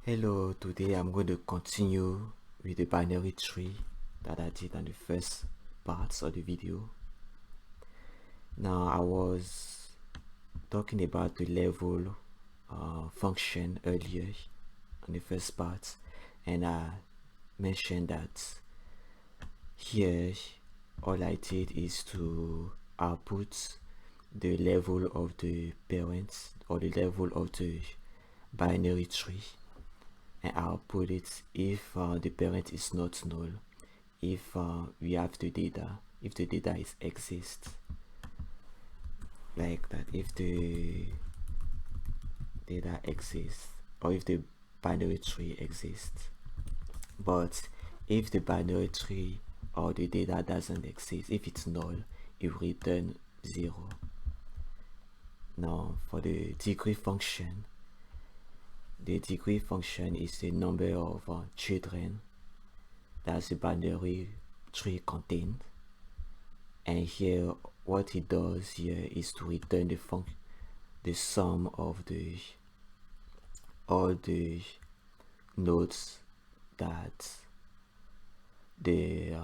Hello, today I'm going to continue with the binary tree that I did on the first parts of the video. Now I was talking about the level function earlier on the first part, and I mentioned that here all I did is to output the level of the parents or the level of the binary tree, and I'll put it if the parent is not null, if we have the data, if the data is exists, like that, if the data exists or if the binary tree exists. But if the binary tree or the data doesn't exist, if it's null, it will return 0. Now for the degree function, the degree function is the number of children that the binary tree contains, and here what it does here is to return the sum of all the nodes that the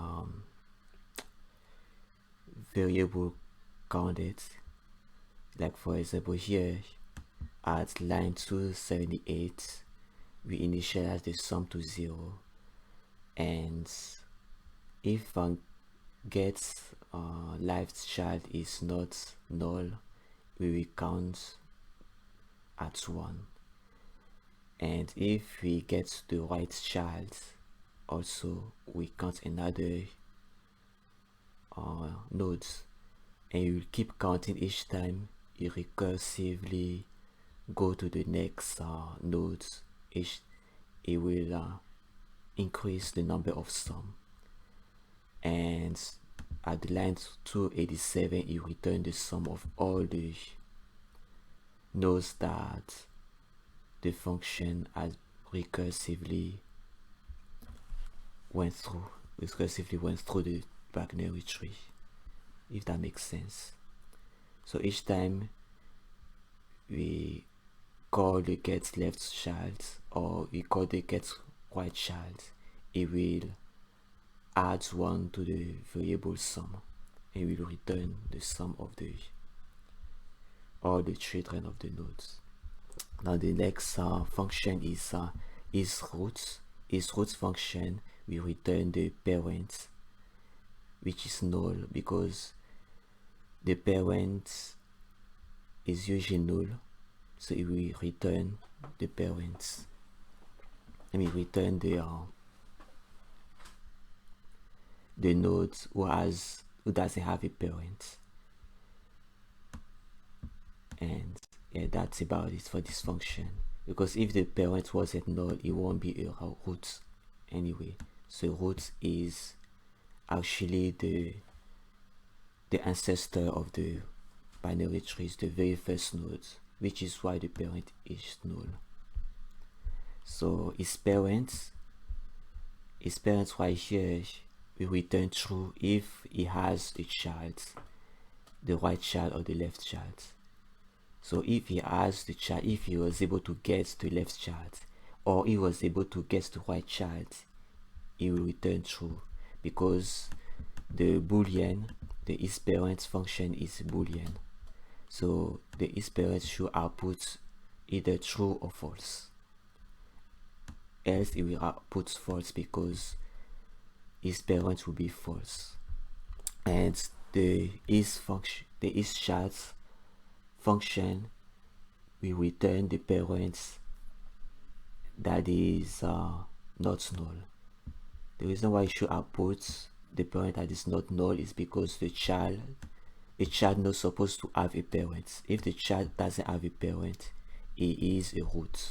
variable counted. Like for example, here at line 278 we initialize the sum to 0, and if get live child is not null, we will count at 1, and if we get the right child also, we count another nodes, and you will keep counting each time you recursively go to the next nodes. It will increase the number of sum, and at the line 287 you return the sum of all the nodes that the function has recursively went through the binary tree, if that makes sense. So each time we call the get left child or we call the get right child, it will add 1 to the variable sum and will return the sum of all the children of the nodes. Now the next function is roots. Roots function will return the parent, which is null because the parent is usually null, so it will return the parents. Let me return the node who doesn't have a parent. And yeah, that's about it for this function, because if the parent wasn't null, it won't be a root anyway. So root is actually the ancestor of the binary trees, the very first node, which is why the parent is null. So its parents right here will return true if it has the child, the right child or the left child. So if he has the child, if he was able to get the left child or he was able to get the right child, he will return true, because the boolean, the isParent function is boolean. So the isParent should output either true or false, else it will output false because isParent will be false. And the isChild function will return the parents that is not null. The reason why you should output the parent that is not null is because the child not supposed to have a parent. If the child doesn't have a parent, it is a root.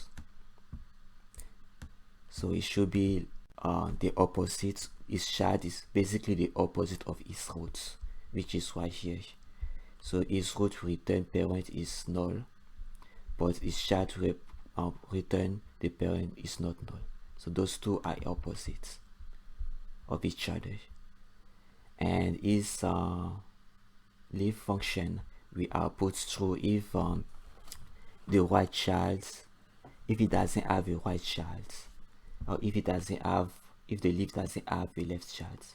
So it should be the opposite. His child is basically the opposite of his root, which is right here. So his root return parent is null, but his child return the parent is not null. So those two are opposites of each other. And his leave function will output true if the right child if it doesn't have a right child, or if the leaf doesn't have a left child.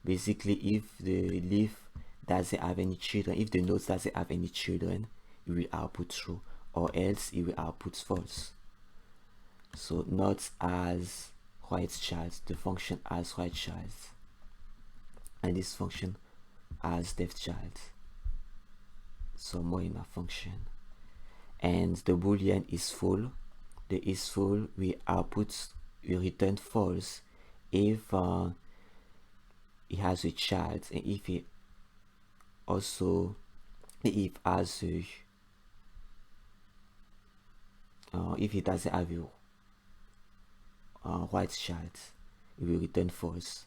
Basically, if the leaf doesn't have any children, if the node doesn't have any children, it will output true, or else it will output false. So not as right child, the function as right child, and this function as left child. So more in a function, and the boolean is full. The is full we return false if it has a child, and if it also has a if it doesn't have a white child, it will return false.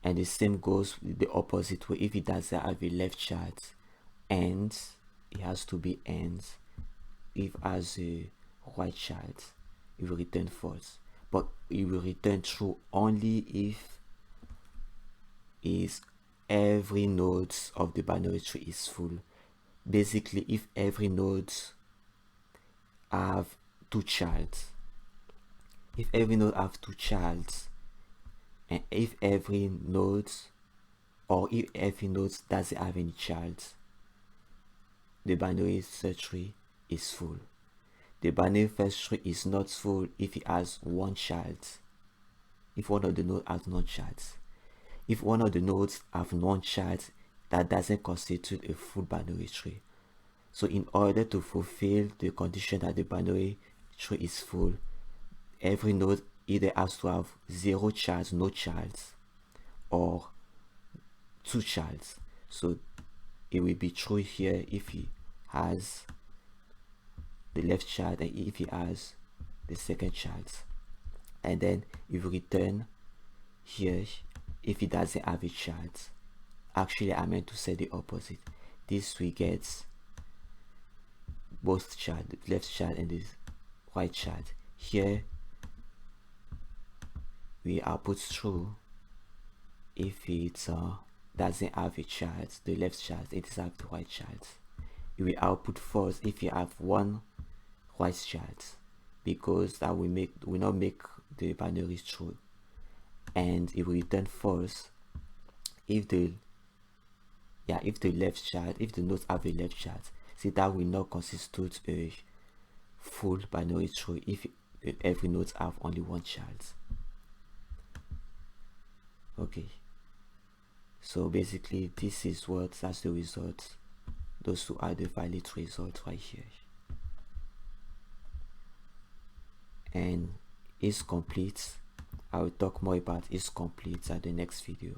And the same goes with the opposite way. If it doesn't have a left child, and it has to be and. If as a white child, it will return false, but it will return true only if every node of the binary tree is full. Basically, if every node have two childs, and if every node doesn't have any child, the binary search tree is full. The binary search tree is not full if it has one child, if one of the nodes has no child. If one of the nodes have one child, that doesn't constitute a full binary tree. So in order to fulfill the condition that the binary tree is full, every node either has to have 0 child, no child, or 2 child. So it will be true here if it has the left child and if it has the second child, and then it will return here if it doesn't have a child. Actually, I meant to say the opposite. This we get both child, the left child and the right child. Here we output true if it doesn't have a child, the left child, it does have the right child. It will output false if you have one white child, because that will not make the binary true. And it will return false if the left child, if the nodes have a left child. See, that will not constitute a full binary tree if every node have only one child. Okay, so basically that's the result. Those two are the valid results right here, and is complete. I will talk more about is complete at the next video.